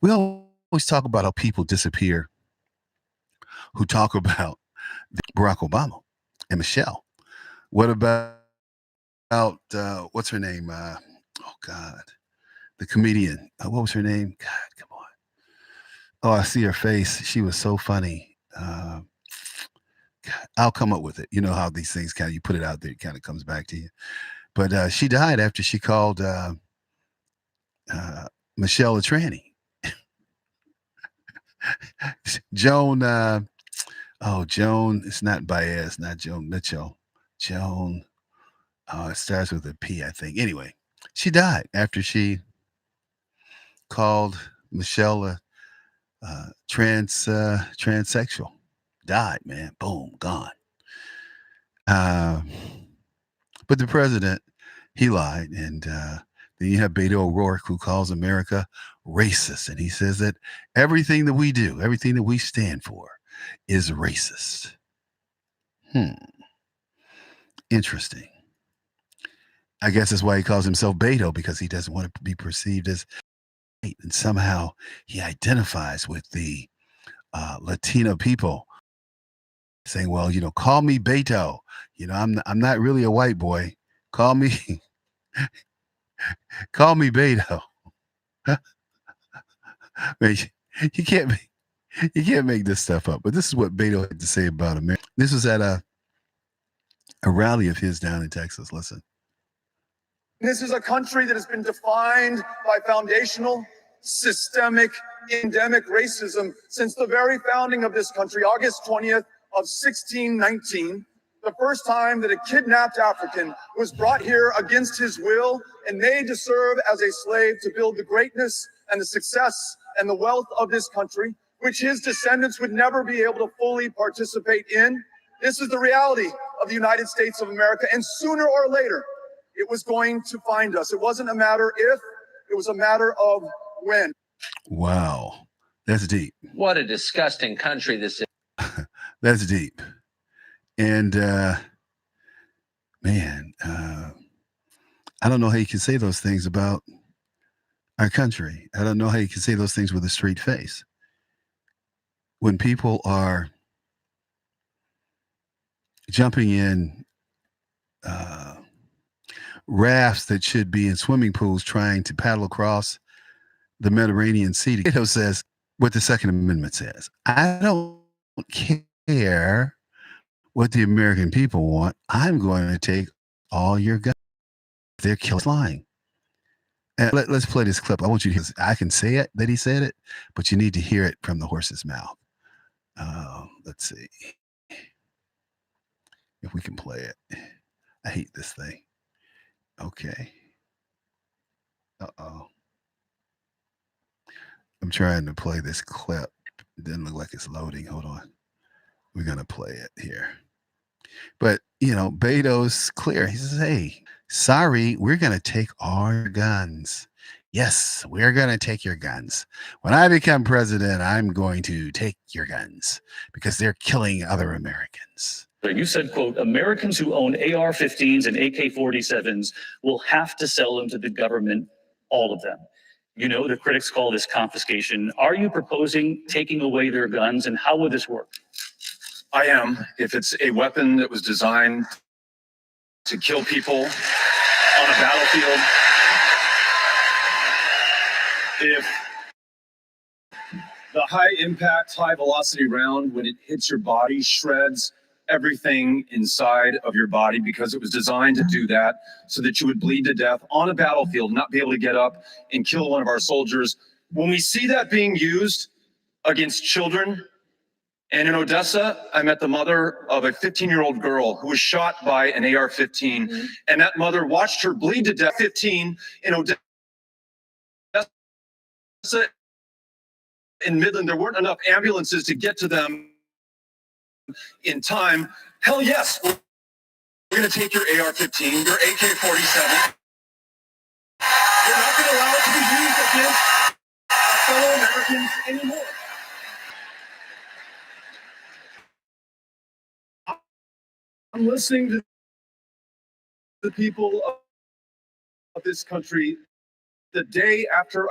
We always talk about how people disappear who talk about Barack Obama and Michelle. What about what's her name? Oh God, the comedian. What was her name? God, come on. Oh, I see her face. She was so funny. God, I'll come up with it. You know how these things kind of you put it out there, it kind of comes back to you. But she died after she called uh, Michelle a tranny. Joan. Oh, Joan. It's not Baez. Not Joan Mitchell. Joan. It starts with a P, I think. Anyway, she died after she called Michelle a transsexual. Died, man. Boom, gone. Uh, but the president, he lied, and then you have Beto O'Rourke, who calls America racist, and he says that everything that we do, everything that we stand for, is racist. Hmm, interesting. I guess that's why he calls himself Beto, because he doesn't want to be perceived as white, and somehow he identifies with the Latino people, saying, "Well, call me Beto. I'm not really a white boy. Call me call me Beto." Man, you can't make this stuff up. But this is what Beto had to say about America. This was at a rally of his down in Texas. Listen. This is a country that has been defined by foundational, systemic, endemic racism since the very founding of this country, August 20th of 1619, the first time that a kidnapped African was brought here against his will and made to serve as a slave to build the greatness and the success and the wealth of this country, which his descendants would never be able to fully participate in. This is the reality of the United States of America, and sooner or later, it was going to find us. It wasn't a matter if, it was a matter of when. Wow. That's deep. What a disgusting country this is. That's deep. And man, I don't know how you can say those things about our country. I don't know how you can say those things with a straight face. When people are jumping in rafts that should be in swimming pools trying to paddle across the Mediterranean Sea. Plato says what the Second Amendment says. I don't care what the American people want. I'm going to take all your guns. They're killing flying. And let's play this clip. I want you to hear this. I can say it that he said it, but you need to hear it from the horse's mouth. Let's see if we can play it. I hate this thing. Okay. Uh-oh. I'm trying to play this clip. It doesn't look like it's loading. Hold on. We're going to play it here. But, Beto's clear. He says, hey, sorry, we're going to take all your guns. Yes, we're going to take your guns. When I become president, I'm going to take your guns because they're killing other Americans. You said, quote, Americans who own AR-15s and AK-47s will have to sell them to the government, all of them. The critics call this confiscation. Are you proposing taking away their guns, and how would this work? I am. If it's a weapon that was designed to kill people on a battlefield, if the high impact, high velocity round, when it hits your body, shreds everything inside of your body because it was designed to do that so that you would bleed to death on a battlefield, not be able to get up and kill one of our soldiers. When we see that being used against children, and in Odessa, I met the mother of a 15-year-old girl who was shot by an AR-15, and that mother watched her bleed to death. 15 in Odessa, in Midland, there weren't enough ambulances to get to them in time. Hell yes, we're going to take your AR-15, your AK-47. We're not going to allow it to be used against our fellow Americans anymore. I'm listening to the people of this country the day after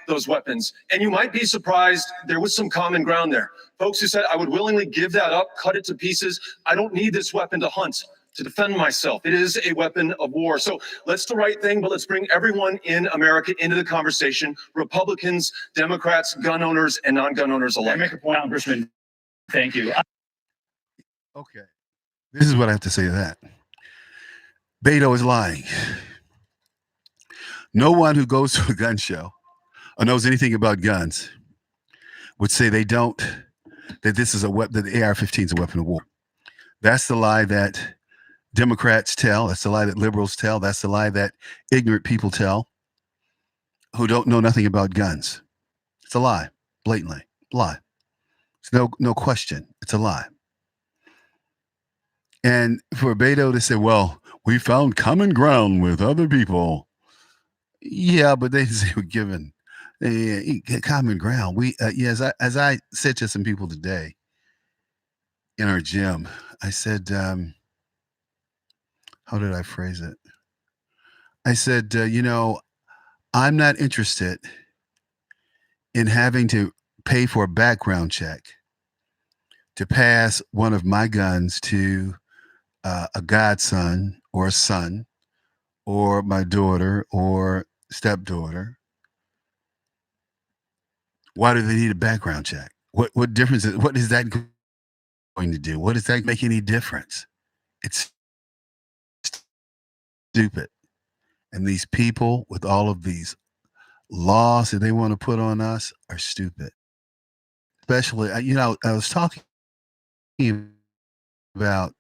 those weapons. And you might be surprised, there was some common ground there. Folks who said, I would willingly give that up, cut it to pieces. I don't need this weapon to hunt, to defend myself. It is a weapon of war. So let's do the right thing, but let's bring everyone in America into the conversation. Republicans, Democrats, gun owners, and non-gun owners alike. I make a point, Congressman. Thank you. Okay. This is what I have to say to that. Beto is lying. No one who goes to a gun show or knows anything about guns would say that this is a weapon, that the AR-15 is a weapon of war. That's the lie that Democrats tell. That's the lie that liberals tell. That's the lie that ignorant people tell who don't know nothing about guns. It's a lie, blatantly. Lie. It's no question. It's a lie. And for Beto to say, well, we found common ground with other people. Yeah, but they say we're given common ground. As I said to some people today in our gym, I said, how did I phrase it? I said, I'm not interested in having to pay for a background check to pass one of my guns to a godson or a son or my daughter or stepdaughter. Why do they need a background check? What difference what is that going to do? What does that make any difference? It's stupid. And these people with all of these laws that they want to put on us are stupid. Especially, I was talking about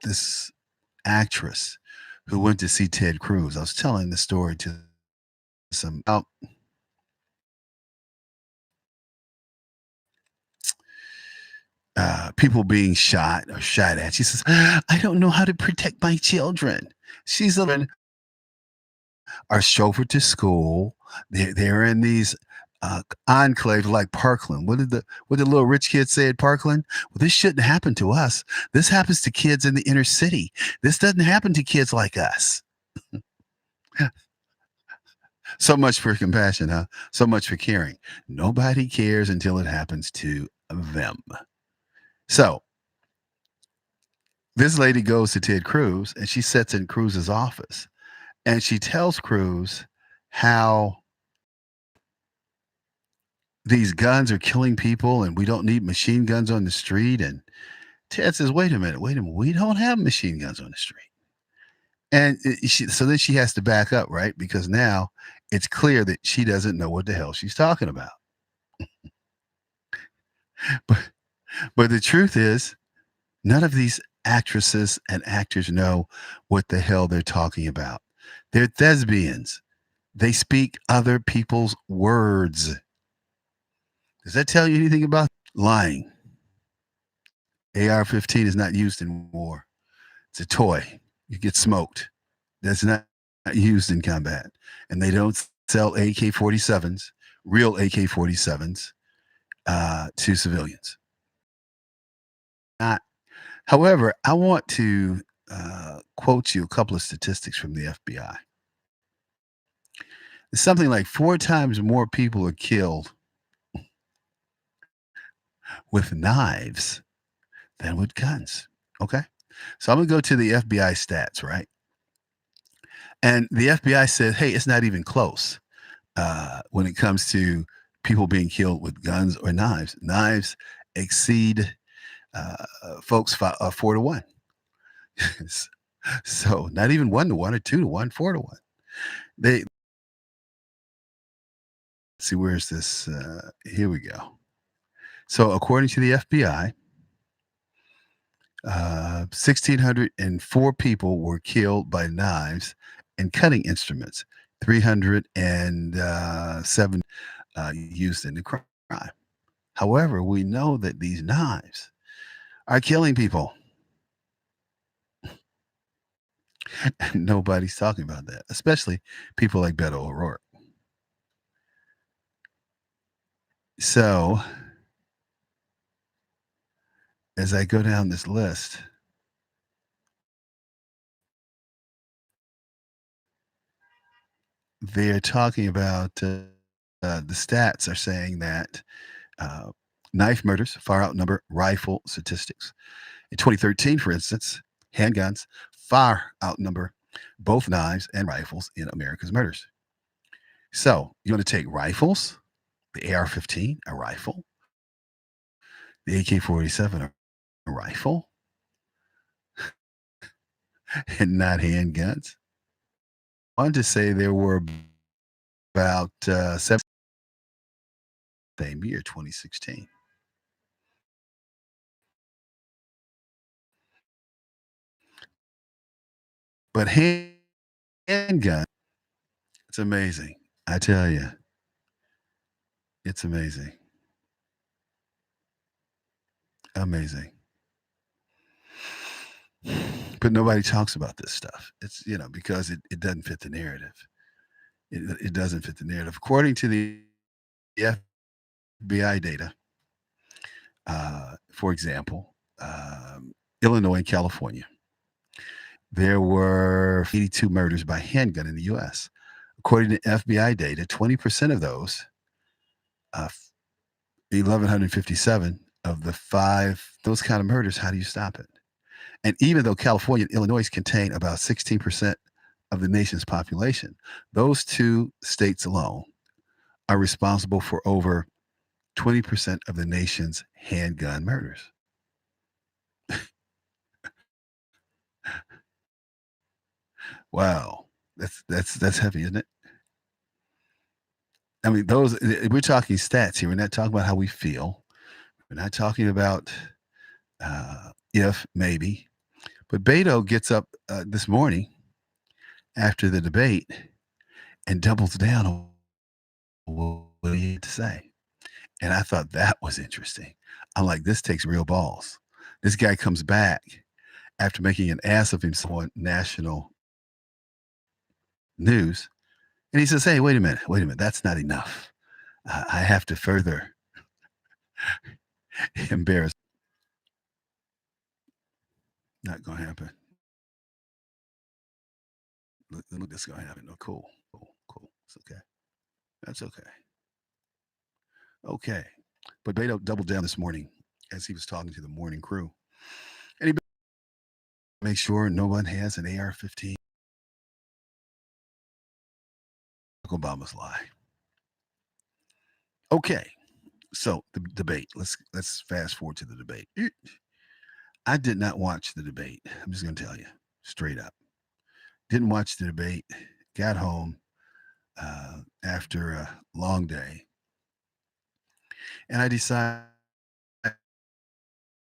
this actress who went to see Ted Cruz. I was telling the story to some people being shot or shot at. She says, I don't know how to protect my children. She's are chauffeured to school. They're in these enclaves like Parkland. What did the little rich kids say at Parkland? Well, this shouldn't happen to us. This happens to kids in the inner city. This doesn't happen to kids like us. So much for compassion, huh? So much for caring. Nobody cares until it happens to them. So this lady goes to Ted Cruz and she sits in Cruz's office and she tells Cruz how these guns are killing people and we don't need machine guns on the street. And Ted says, wait a minute. We don't have machine guns on the street. And so then she has to back up, right? Because now it's clear that she doesn't know what the hell she's talking about. But the truth is, none of these actresses and actors know what the hell they're talking about. They're thespians. They speak other people's words. Does that tell you anything about lying? AR-15 is not used in war. It's a toy. You get smoked. That's not used in combat. And they don't sell AK-47s, real AK-47s, to civilians. Not. However, I want to quote you a couple of statistics from the FBI. It's something like 4 times more people are killed with knives than with guns. Okay. So I'm going to go to the FBI stats, right? And the FBI said, hey, it's not even close when it comes to people being killed with guns or knives. Knives exceed folks 4 to 1. So not even 1 to 1 or 2 to 1, 4 to 1. They see, where's this? Here we go. So according to the FBI, 1,604 people were killed by knives and cutting instruments. 307 used in the crime. However, we know that these knives are killing people. And nobody's talking about that, especially people like Beto O'Rourke. So, as I go down this list, they're talking about the stats are saying that uh, knife murders far outnumber rifle statistics. In 2013, for instance, handguns far outnumber both knives and rifles in America's murders. So you want to take rifles, the AR-15, a rifle, the AK-47, a rifle, and not handguns. I wanted to say there were about seven same year, 2016. But handgun, it's amazing. I tell you, it's amazing. Amazing. But nobody talks about this stuff. It's, because it doesn't fit the narrative. It doesn't fit the narrative. According to the FBI data, for example, Illinois and California, there were 82 murders by handgun in the U.S. According to FBI data, 20% of those, 1,157 of the those kind of murders, how do you stop it? And even though California and Illinois contain about 16% of the nation's population, those two states alone are responsible for over 20% of the nation's handgun murders. Wow. That's heavy, isn't it? I mean, we're talking stats here. We're not talking about how we feel. We're not talking about if, maybe. But Beto gets up this morning after the debate and doubles down on what he had to say. And I thought that was interesting. I'm like, this takes real balls. This guy comes back after making an ass of himself on national news. And he says, hey, wait a minute. That's not enough. I have to further embarrass. Not going to happen. Look, this is going to happen. No, cool. It's okay. That's okay. Okay. But Beto doubled down this morning as he was talking to the morning crew. And he made sure no one has an AR-15. Obama's lie. Okay. So the debate. Let's fast forward to the debate. I did not watch the debate. I'm just going to tell you straight up. Didn't watch the debate. Got home after a long day, and I decided,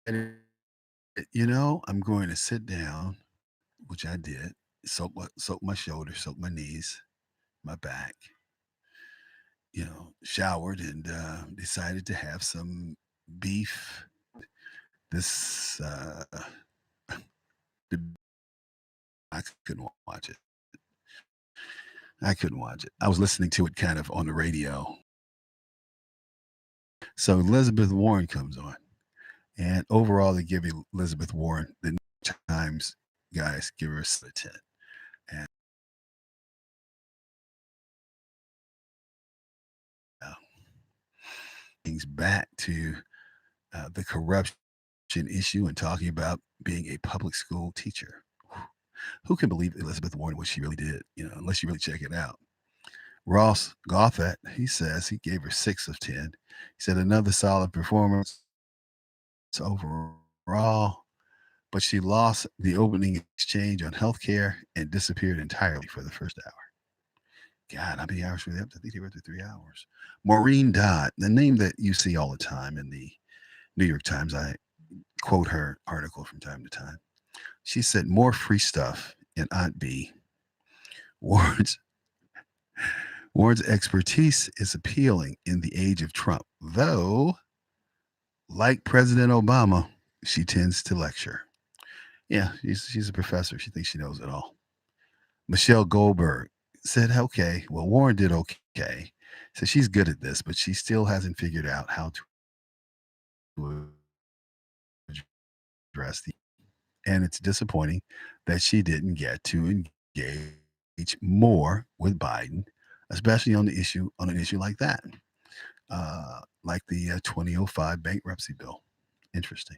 I'm going to sit down, which I did. Soak my shoulders, soak my knees, my back. Showered and decided to have some beef. This I couldn't watch it. I couldn't watch it. I was listening to it kind of on the radio. So Elizabeth Warren comes on, and overall they give Elizabeth Warren, the New York Times guys give her a 10. And things back to the corruption issue and talking about being a public school teacher. Who can believe Elizabeth Warren, what she really did, unless you really check it out. Ross Goffett, he says he gave her 6 of 10. He said another solid performance overall, but she lost the opening exchange on healthcare and disappeared entirely for the first hour. God, how many hours were they up? I think they were up to 3 hours. Maureen Dodd, the name that you see all the time in the New York Times. I quote her article from time to time. She said, more free stuff in Aunt B. Warren's expertise is appealing in the age of Trump, though, like President Obama, she tends to lecture. Yeah, she's a professor. She thinks she knows it all. Michelle Goldberg said, okay, well, Warren did okay. So she's good at this, but she still hasn't figured out how to address and it's disappointing that she didn't get to engage more with Biden especially on an issue like that, like the 2005 bankruptcy bill. Interesting.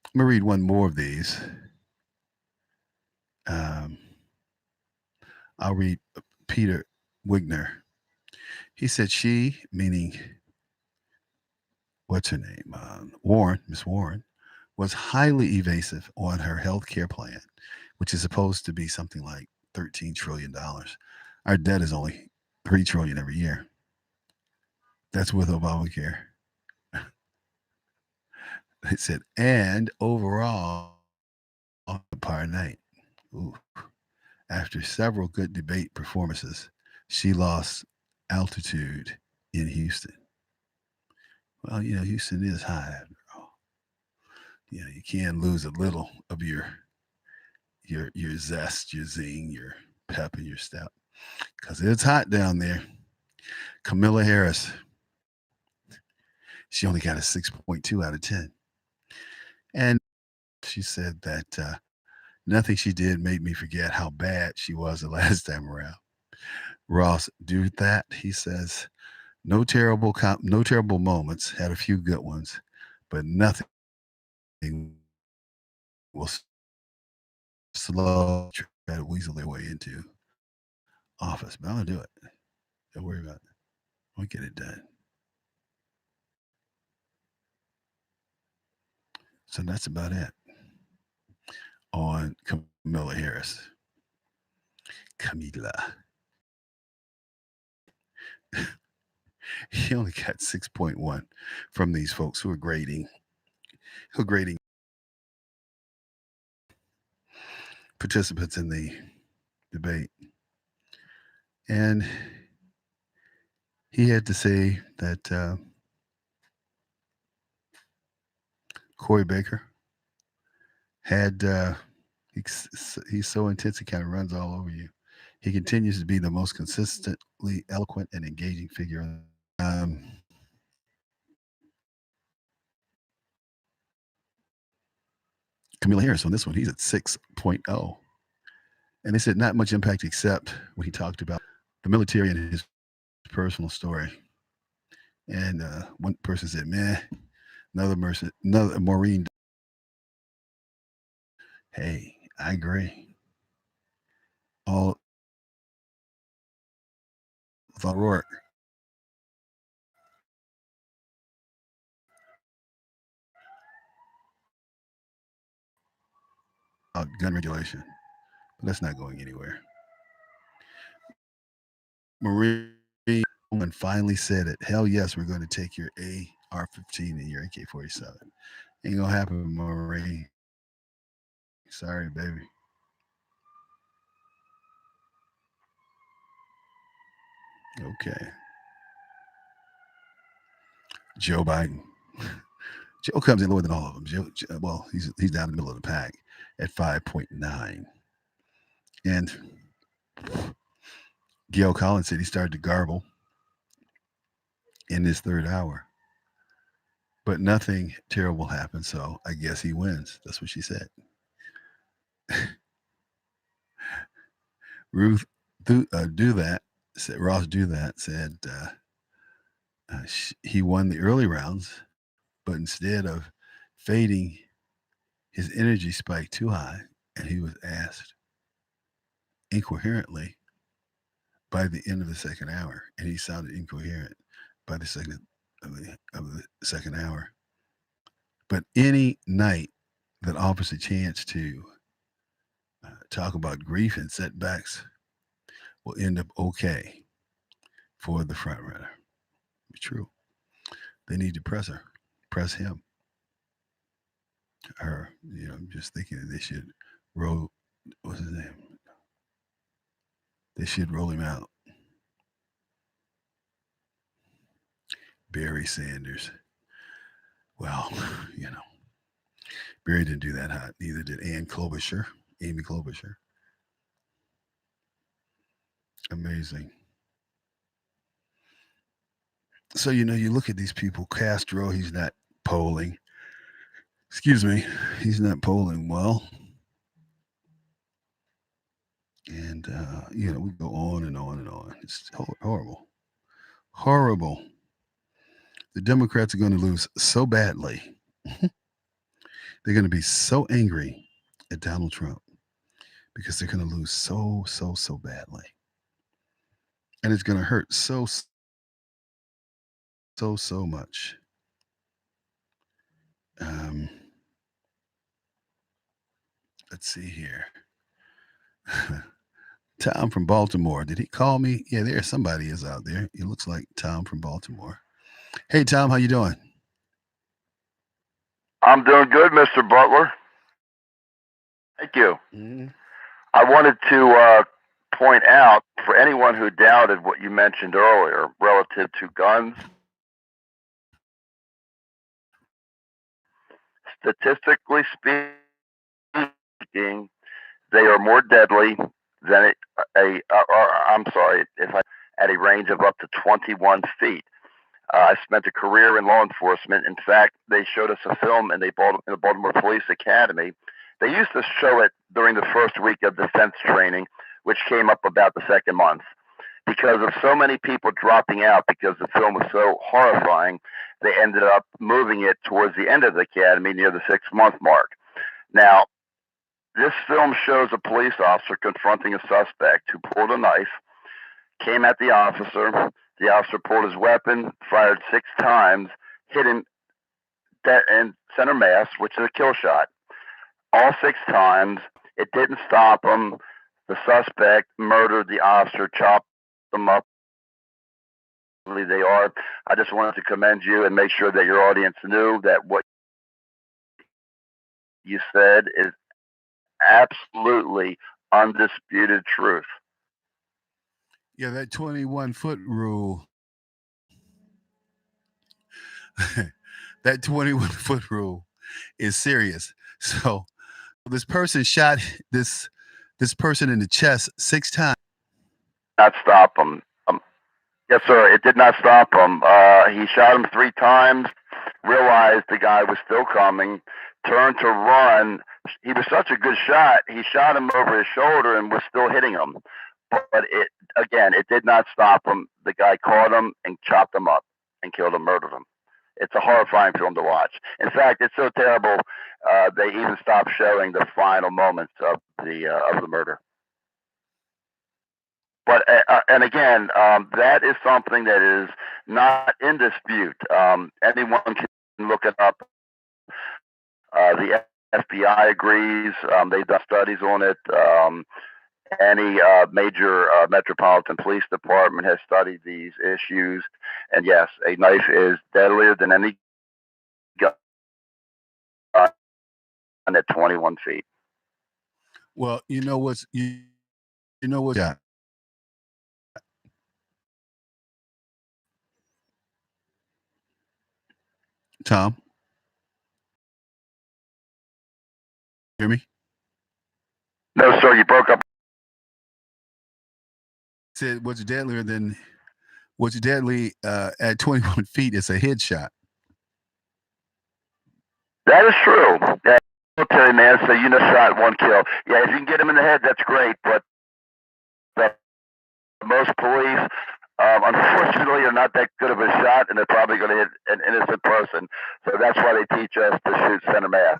I'm gonna read one more of these. Um, I'll read Peter Wigner. He said she, meaning what's her name, Warren, Miss Warren, was highly evasive on her health care plan, which is supposed to be something like $13 trillion. Our debt is only $3 trillion every year. That's with Obamacare. It said, and overall, par night. Ooh. After several good debate performances, she lost altitude in Houston. Well, Houston is high after all. You can lose a little of your zest, your zing, your pep, and your step because it's hot down there. Camilla Harris, she only got a 6.2 out of 10, and she said that nothing she did made me forget how bad she was the last time around. Ross, do that. He says, no terrible moments. Had a few good ones, but nothing will slow try to weasel their way into office. But I'm gonna do it. Don't worry about it. We'll get it done. So that's about it on Camilla Harris. Camila. He only got 6.1 from these folks who are grading participants in the debate. And he had to say that Corey Baker had he's so intense he kind of runs all over you. He continues to be the most consistently eloquent and engaging figure. Camila Harris on this one, he's at 6.0. And they said not much impact except when he talked about the military and his personal story. And one person said, man, another Maureen. Hey, I agree. All of O'Rourke. Gun regulation. But that's not going anywhere. Marie Woman finally said it. Hell yes, we're going to take your AR-15 and your AK-47. Ain't gonna happen, Marie. Sorry, baby. Okay. Joe Biden. Joe comes in lower than all of them. Well, he's down in the middle of the pack at 5.9. And Gail Collins said he started to garble in this third hour. But nothing terrible happened, so I guess he wins. That's what she said. Ruth do that. Said Ross do that. Said he won the early rounds, but instead of fading, his energy spiked too high, and he was asked incoherently by the end of the second hour, and he sounded incoherent by the second of the second hour. But any night that offers a chance to talk about grief and setbacks will end up okay for the front runner. It's true. They need to press him. Her, I'm just thinking that they should roll. What's his name? They should roll him out. Barry Sanders. Well, Barry didn't do that hot. Neither did Amy Klobuchar. Amazing. So, you look at these people. Castro, he's not polling. Excuse me, he's not polling well. And, we go on and on and on. It's horrible. Horrible. The Democrats are going to lose so badly. They're going to be so angry at Donald Trump because they're going to lose so badly. And it's going to hurt so much. Um, let's see here. Tom from Baltimore. Did he call me? Yeah, somebody is out there. It looks like Tom from Baltimore. Hey, Tom, how you doing? I'm doing good, Mr. Butler. Thank you. Mm-hmm. I wanted to point out for anyone who doubted what you mentioned earlier relative to guns, statistically speaking, they are more deadly than I'm sorry, if I at a range of up to 21 feet. I spent a career in law enforcement. In fact, they showed us a film in the Baltimore Police Academy. They used to show it during the first week of defense training, which came up about the second month. Because of so many people dropping out because the film was so horrifying, they ended up moving it towards the end of the academy near the 6-month mark. Now, this film shows a police officer confronting a suspect who pulled a knife, came at the officer. The officer pulled his weapon, fired 6 times, hit him dead in center mass, which is a kill shot. All 6 times, it didn't stop him. The suspect murdered the officer, chopped them up. They are. I just wanted to commend you and make sure that your audience knew that what you said is absolutely undisputed truth. Yeah, that 21-foot rule. That 21-foot rule is serious. So this person shot this person in the chest 6 times. Not stop him. Yes, sir. It did not stop him. He shot him 3 times, realized the guy was still coming, turned to run. He was such a good shot. He shot him over his shoulder and was still hitting him. But it did not stop him. The guy caught him and chopped him up and killed him, murdered him. It's a horrifying film to watch. In fact, it's so terrible they even stopped showing the final moments of the murder. But and again, that is something that is not in dispute. Anyone can look it up. The FBI agrees. They've done studies on it. Any major metropolitan police department has studied these issues. And yes, a knife is deadlier than any gun at 21 feet. Well, you know what's yeah. Tom, hear me? No, sir, you broke up. Said what's deadly at 21 feet is a headshot. That is true. Yeah, military man, so shot, 1 kill. Yeah, if you can get him in the head, that's great. But most police, unfortunately, are not that good of a shot, and they're probably going to hit an innocent person. So that's why they teach us to shoot center mass.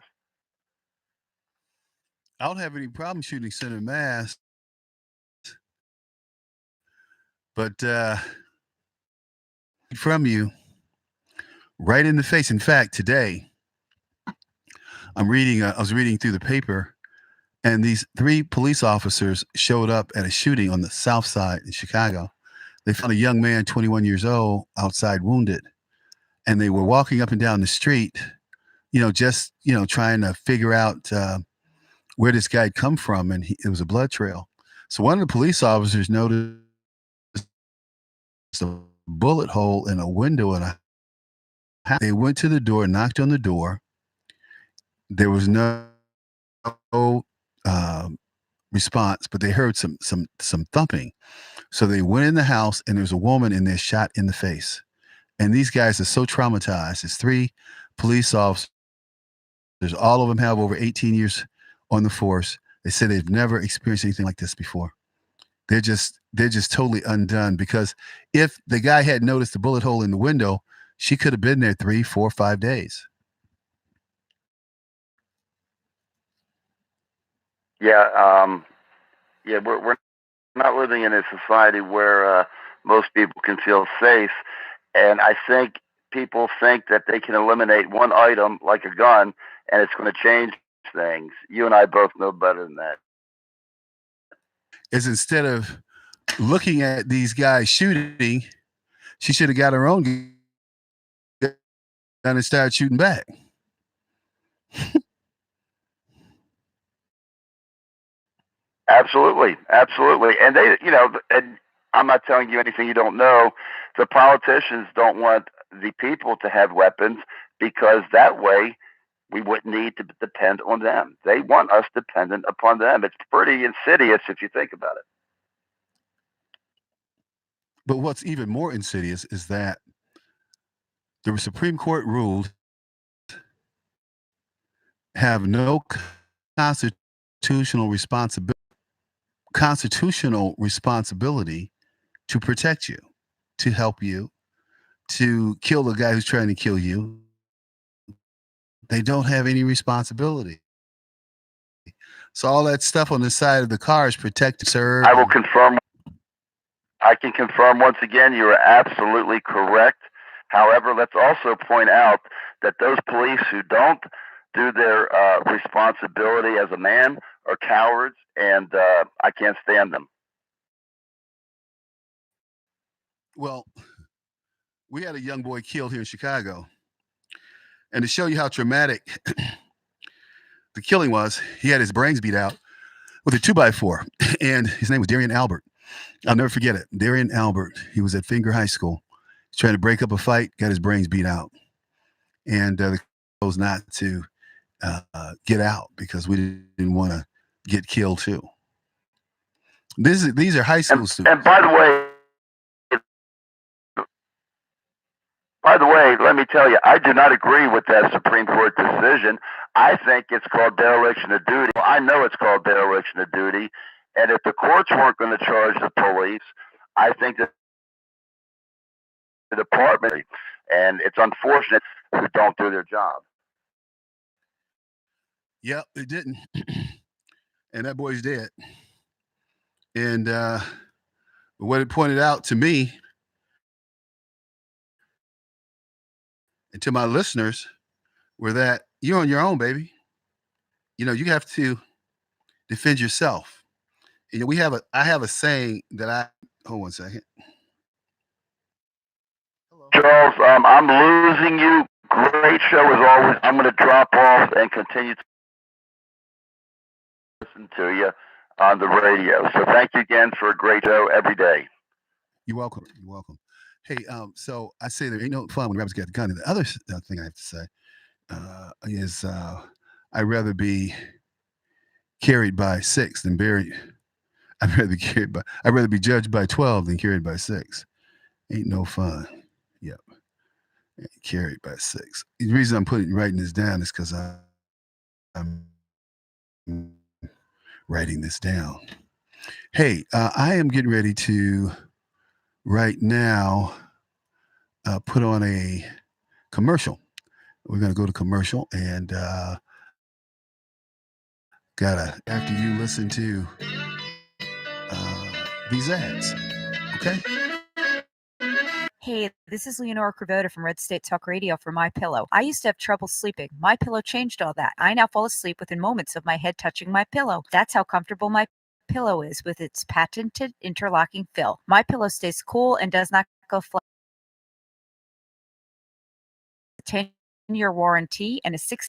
I don't have any problem shooting center mass, but from you right in the face. In fact, today I was reading through the paper, and these 3 police officers showed up at a shooting on the South Side in Chicago. They found a young man, 21 years old, outside wounded, and they were walking up and down the street, just trying to figure out where this guy had come from, and it was a blood trail. So one of the police officers noticed a bullet hole in a window in a house. They went to the door, knocked on the door. There was no response, but they heard some thumping. So they went in the house, and there's a woman in there shot in the face. And these guys are so traumatized. It's 3 police officers. All of them have over 18 years on the force. They said they've never experienced anything like this before. they're just totally undone, because if the guy had noticed the bullet hole in the window, she could have been there 3, 4, 5 days. Yeah, yeah, we're not living in a society where most people can feel safe, and I think people think that they can eliminate one item like a gun, and it's going to change things. You and I both know better than that. Is instead of looking at these guys shooting, she should have got her own gun and started shooting back. Absolutely, absolutely. And and I'm not telling you anything you don't know. The politicians don't want the people to have weapons because that way we wouldn't need to depend on them. They want us dependent upon them. It's pretty insidious if you think about it. But what's even more insidious is that the Supreme Court ruled have no constitutional responsibility to protect you, to help you, to kill the guy who's trying to kill you. They don't have any responsibility. So all that stuff on the side of the car is protected, sir. I will confirm. I can confirm once again, you are absolutely correct. However, let's also point out that those police who don't do their responsibility as a man are cowards, and I can't stand them. Well, we had a young boy killed here in Chicago. And to show you how traumatic the killing was, he had his brains beat out with a 2x4. And his name was Darian Albert. I'll never forget it. Darian Albert. He was at Finger High School. He's trying to break up a fight, got his brains beat out. And the chose not to get out because we didn't want to get killed too. These are high school students. And by the way, let me tell you, I do not agree with that Supreme Court decision. I think it's called dereliction of duty. I know it's called dereliction of duty. And if the courts weren't going to charge the police, I think that the department, and it's unfortunate who don't do their job. Yep, it didn't. And that boy's dead. And what it pointed out to me and to my listeners were that you're on your own, baby. You know, you have to defend yourself. You know, I have a saying that hold on a second. Hello. Charles, I'm losing you. Great show as always. I'm going to drop off and continue to listen to you on the radio. So thank you again for a great show every day. You're welcome. You're welcome. Hey, so I say there ain't no fun when rabbits get the gun. And the other thing I have to say is I'd rather be carried by 6 than buried. I'd rather be judged by 12 than carried by 6. Ain't no fun. Yep. Carried by 6. The reason I'm writing this down is because I'm writing this down. Hey, I am getting ready to right now put on a commercial. We're going to go to commercial and after you listen to these ads. Okay. Hey, this is Leonora Cravota from Red State Talk Radio for My Pillow. I used to have trouble sleeping. My Pillow changed all that. I now fall asleep within moments of my head touching my pillow. That's how comfortable my pillow is with its patented interlocking fill. My Pillow stays cool and does not go flat. 10-year warranty and a 6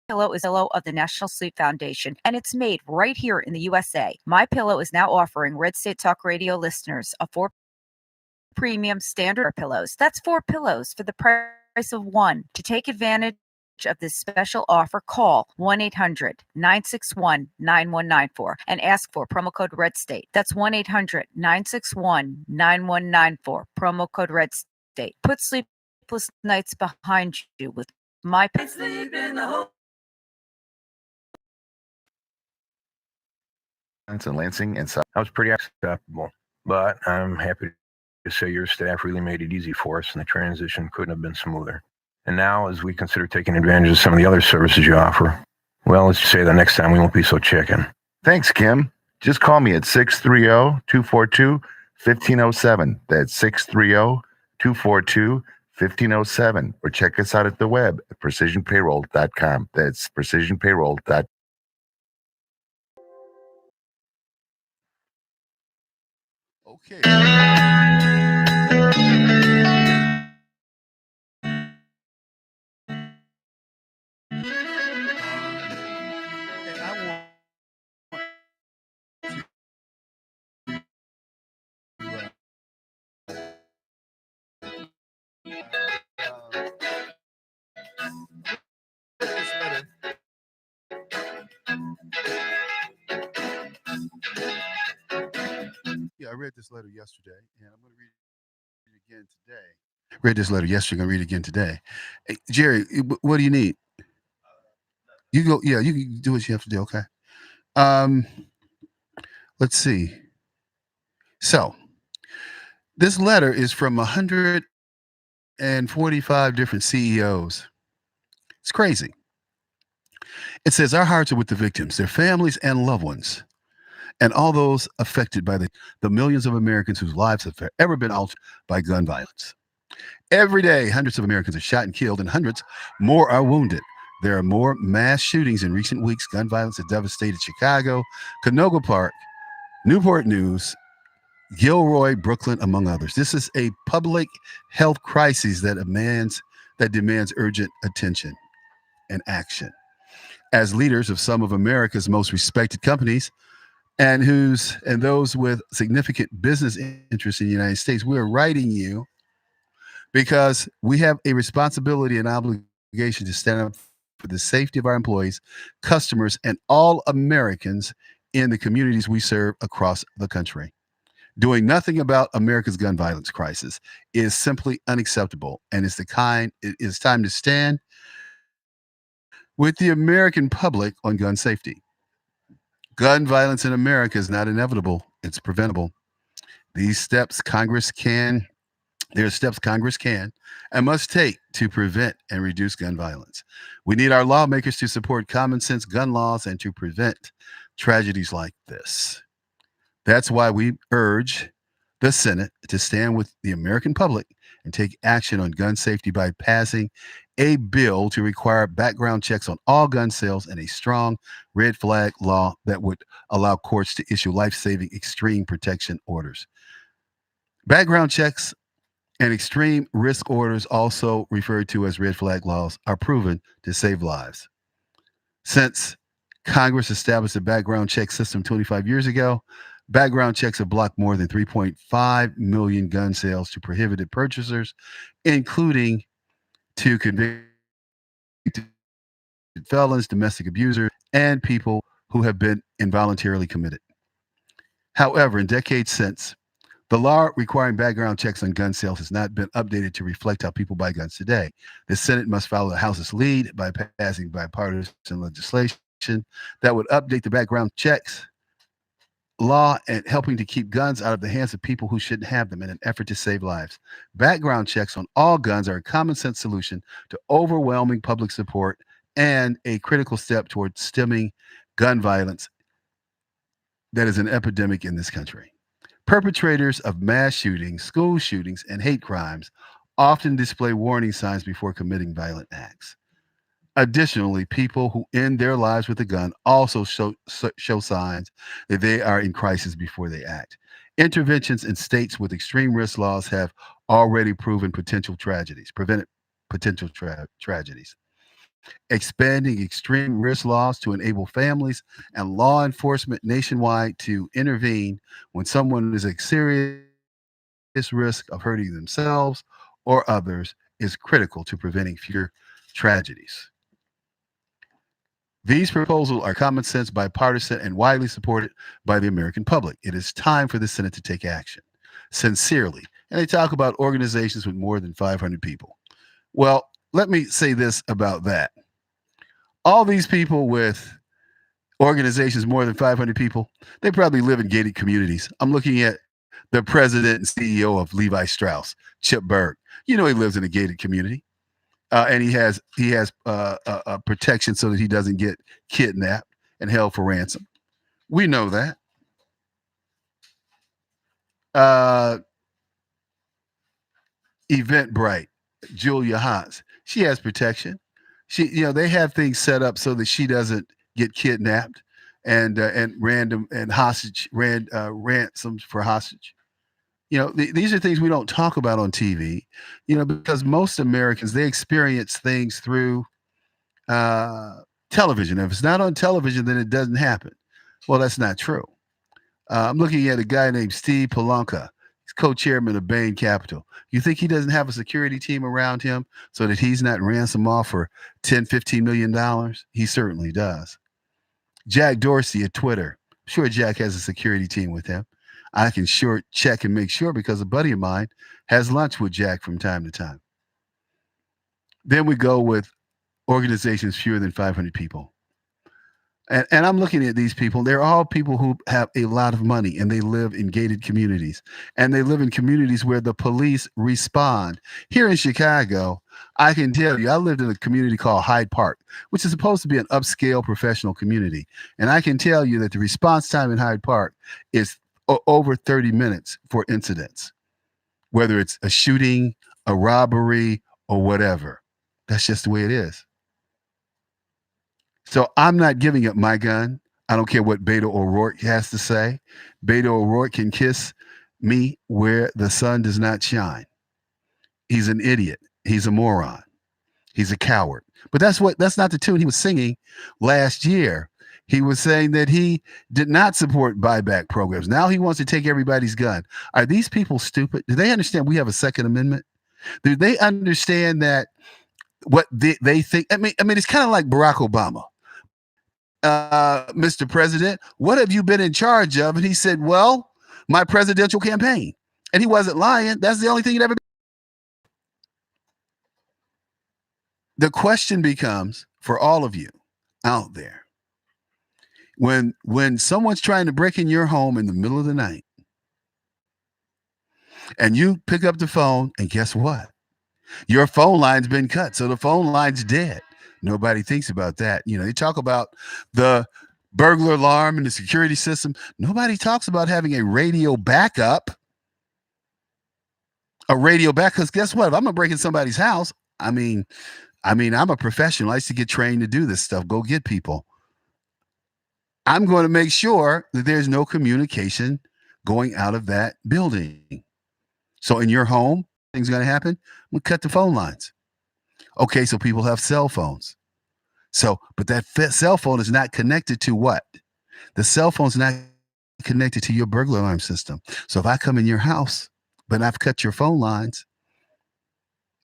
Pillow is a pillow of the National Sleep Foundation, and it's made right here in the USA. My Pillow is now offering Red State Talk Radio listeners a 4 premium standard pillows. That's 4 pillows for the price of 1. To take advantage of this special offer, call 1-800-961-9194 and ask for promo code REDSTATE. That's 1-800-961-9194, promo code REDSTATE. Put sleepless nights behind you with My Pillow. and Lansing and South. That was pretty acceptable, but I'm happy to say your staff really made it easy for us, and the transition couldn't have been smoother. And now, as we consider taking advantage of some of the other services you offer, well, let's just say that next time we won't be so chicken. Thanks, Kim. Just call me at 630-242-1507. That's 630-242-1507. Or check us out at the web at precisionpayroll.com. That's precisionpayroll.com. Okay. And I want this letter. Yeah, I read this letter yesterday, and I'm going to read it again today. Read this letter yesterday. Going to read it again today. Hey, Jerry, what do you need? You go. Yeah, you can do what you have to do. Okay. Um, let's see. So this letter is from 145 different CEOs. It's crazy. It says our hearts are with the victims, their families and loved ones, and all those affected by the millions of Americans whose lives have ever been altered by gun violence. Every day, hundreds of Americans are shot and killed, and hundreds more are wounded. There are more mass shootings in recent weeks. Gun violence has devastated Chicago, Canoga Park, Newport News, Gilroy, Brooklyn, among others. This is a public health crisis that demands urgent attention and action. As leaders of some of America's most respected companies and those with significant business interests in the United States, we are writing you because we have a responsibility and obligation to stand up for the safety of our employees, customers, and all Americans in the communities we serve across the country. Doing nothing about America's gun violence crisis is simply unacceptable, and it is time to stand with the American public on gun safety. Gun violence in America is not inevitable, it's preventable. These steps Congress can There are steps Congress can and must take to prevent and reduce gun violence. We need our lawmakers to support common sense gun laws and to prevent tragedies like this. That's why we urge the Senate to stand with the American public and take action on gun safety by passing a bill to require background checks on all gun sales and a strong red flag law that would allow courts to issue life saving extreme protection orders. Background checks and extreme risk orders, also referred to as red flag laws, are proven to save lives. Since Congress established a background check system 25 years ago, background checks have blocked more than 3.5 million gun sales to prohibited purchasers, including to convicted felons, domestic abusers, and people who have been involuntarily committed. However, in decades since, the law requiring background checks on gun sales has not been updated to reflect how people buy guns today. The Senate must follow the House's lead by passing bipartisan legislation that would update the background checks law and helping to keep guns out of the hands of people who shouldn't have them in an effort to save lives. Background checks on all guns are a common sense solution to overwhelming public support and a critical step towards stemming gun violence that is an epidemic in this country. Perpetrators of mass shootings, school shootings, and hate crimes often display warning signs before committing violent acts. Additionally, people who end their lives with a gun also show signs that they are in crisis before they act. Interventions in states with extreme risk laws have already prevented potential tragedies. Expanding extreme risk laws to enable families and law enforcement nationwide to intervene when someone is at serious risk of hurting themselves or others is critical to preventing future tragedies. These proposals are common sense, bipartisan, and widely supported by the American public. It is time for the Senate to take action. Sincerely. And they talk about organizations with more than 500 people. Well, let me say this about that. All these people with organizations more than 500 people, they probably live in gated communities. I'm looking at the president and CEO of Levi Strauss, Chip Berg. You know he lives in a gated community, and he has protection so that he doesn't get kidnapped and held for ransom. We know that. Uh, Eventbrite, Julia Haas, she has protection. They have things set up so that she doesn't get kidnapped and random and ransoms for hostage. These are things we don't talk about on TV. Because most Americans they experience things through uh, television. If it's not on television, then it doesn't happen. Well, that's not true. I'm looking at a guy named Steve Palanca. He's co-chairman of Bain Capital. You think he doesn't have a security team around him so that he's not ransomed off for 10, $15 million? He certainly does. Jack Dorsey at Twitter. I'm sure Jack has a security team with him. I can sure check and make sure because a buddy of mine has lunch with Jack from time to time. Then we go with organizations fewer than 500 people. And I'm looking at these people. They're all people who have a lot of money and they live in gated communities. And they live in communities where the police respond. Here in Chicago, I can tell you, I lived in a community called Hyde Park, which is supposed to be an upscale professional community. And I can tell you that the response time in Hyde Park is over 30 minutes for incidents, whether it's a shooting, a robbery, or whatever. That's just the way it is. So I'm not giving up my gun. I don't care what Beto O'Rourke has to say. Beto O'Rourke can kiss me where the sun does not shine. He's an idiot. He's a moron. He's a coward. But that's not the tune he was singing last year. He was saying that he did not support buyback programs. Now he wants to take everybody's gun. Are these people stupid? Do they understand we have a Second Amendment? Do they understand that what they think? I mean, it's kind of like Barack Obama. Mr. President, what have you been in charge of? And he said, well, my presidential campaign. And he wasn't lying. That's the only thing he'd ever. The question becomes for all of you out there, when someone's trying to break in your home in the middle of the night and you pick up the phone and guess what? Your phone line's been cut. So the phone line's dead. Nobody thinks about that. They talk about the burglar alarm and the security system. Nobody talks about having a radio backup. Because guess what? If I'm gonna break in somebody's house, I'm a professional. I used to get trained to do this stuff. Go get people. I'm going to make sure that there's no communication going out of that building. So in your home, things going to happen. We cut the phone lines. Okay, so people have cell phones. But that cell phone is not connected to what? The cell phone's not connected to your burglar alarm system. So if I come in your house, but I've cut your phone lines,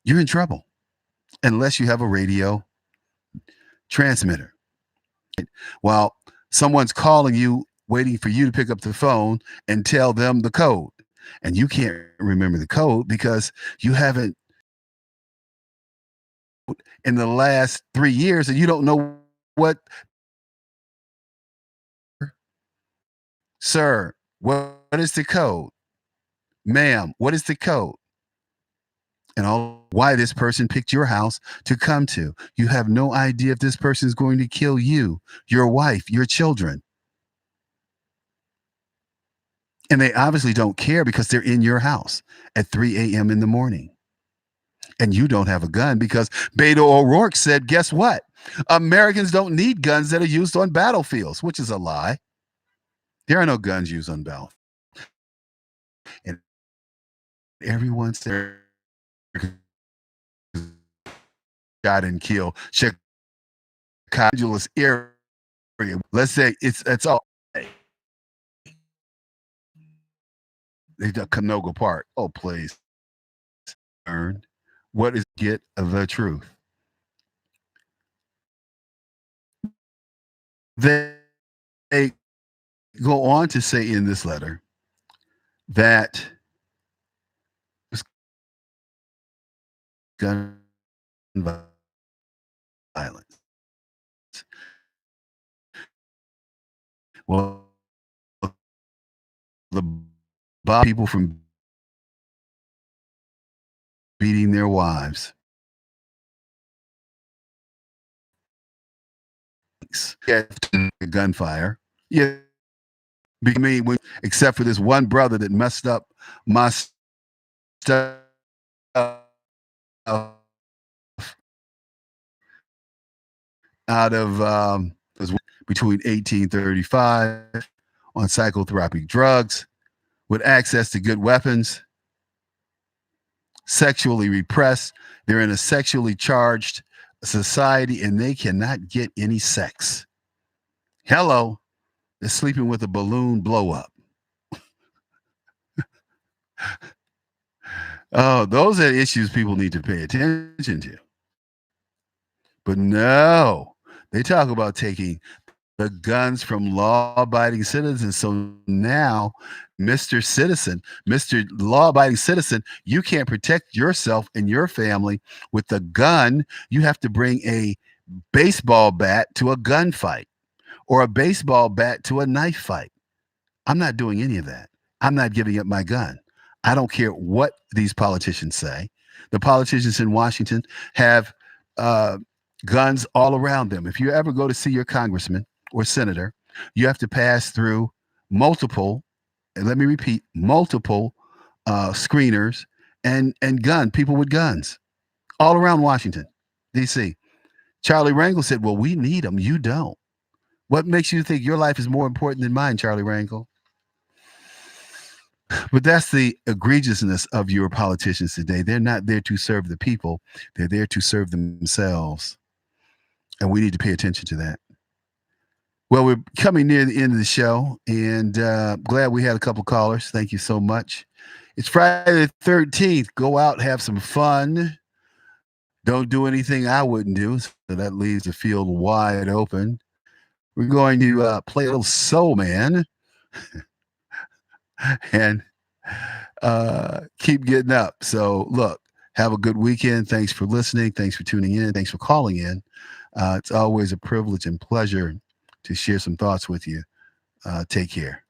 you're in trouble unless you have a radio transmitter. While someone's calling you, waiting for you to pick up the phone and tell them the code. And you can't remember the code because you haven't in the last 3 years and you don't know what. Sir, what is the code? Ma'am, what is the code? And why this person picked your house to come to. You have no idea if this person is going to kill you, your wife, your children. And they obviously don't care because they're in your house at 3 a.m. in the morning. And you don't have a gun because Beto O'Rourke said, guess what? Americans don't need guns that are used on battlefields, which is a lie. There are no guns used on battlefields. And everyone's there got and killed. Chicago's area. Let's say it's all they done Canoga Park. Oh, please. Earned. What is get the truth? They go on to say in this letter that gun violence. Well, the people from beating their wives. Yeah, gunfire. Yeah, me, except for this one brother that messed up my stuff out of was between 1835 on psychotropic drugs with access to good weapons, sexually repressed. They're in a sexually charged society and they cannot get any sex. Hello, they're sleeping with a balloon blow up. Oh, those are issues people need to pay attention to. But no, they talk about taking the guns from law-abiding citizens. So now, Mr. Citizen, Mr. Law-abiding citizen, you can't protect yourself and your family with a gun. You have to bring a baseball bat to a gunfight or a baseball bat to a knife fight. I'm not doing any of that. I'm not giving up my gun. I don't care what these politicians say. The politicians in Washington have guns all around them. If you ever go to see your congressman or senator, you have to pass through multiple, and let me repeat, multiple screeners and people with guns all around Washington, D.C. Charlie Rangel said, well, we need them. You don't. What makes you think your life is more important than mine, Charlie Rangel? But that's the egregiousness of your politicians today. They're not there to serve the people. They're there to serve themselves. And we need to pay attention to that. Well, we're coming near the end of the show, and glad we had a couple callers. Thank you so much. It's Friday the 13th. Go out, have some fun. Don't do anything I wouldn't do. So that leaves the field wide open. We're going to play a little Soul Man and keep getting up. So, look, have a good weekend. Thanks for listening. Thanks for tuning in. Thanks for calling in. It's always a privilege and pleasure to share some thoughts with you. Take care.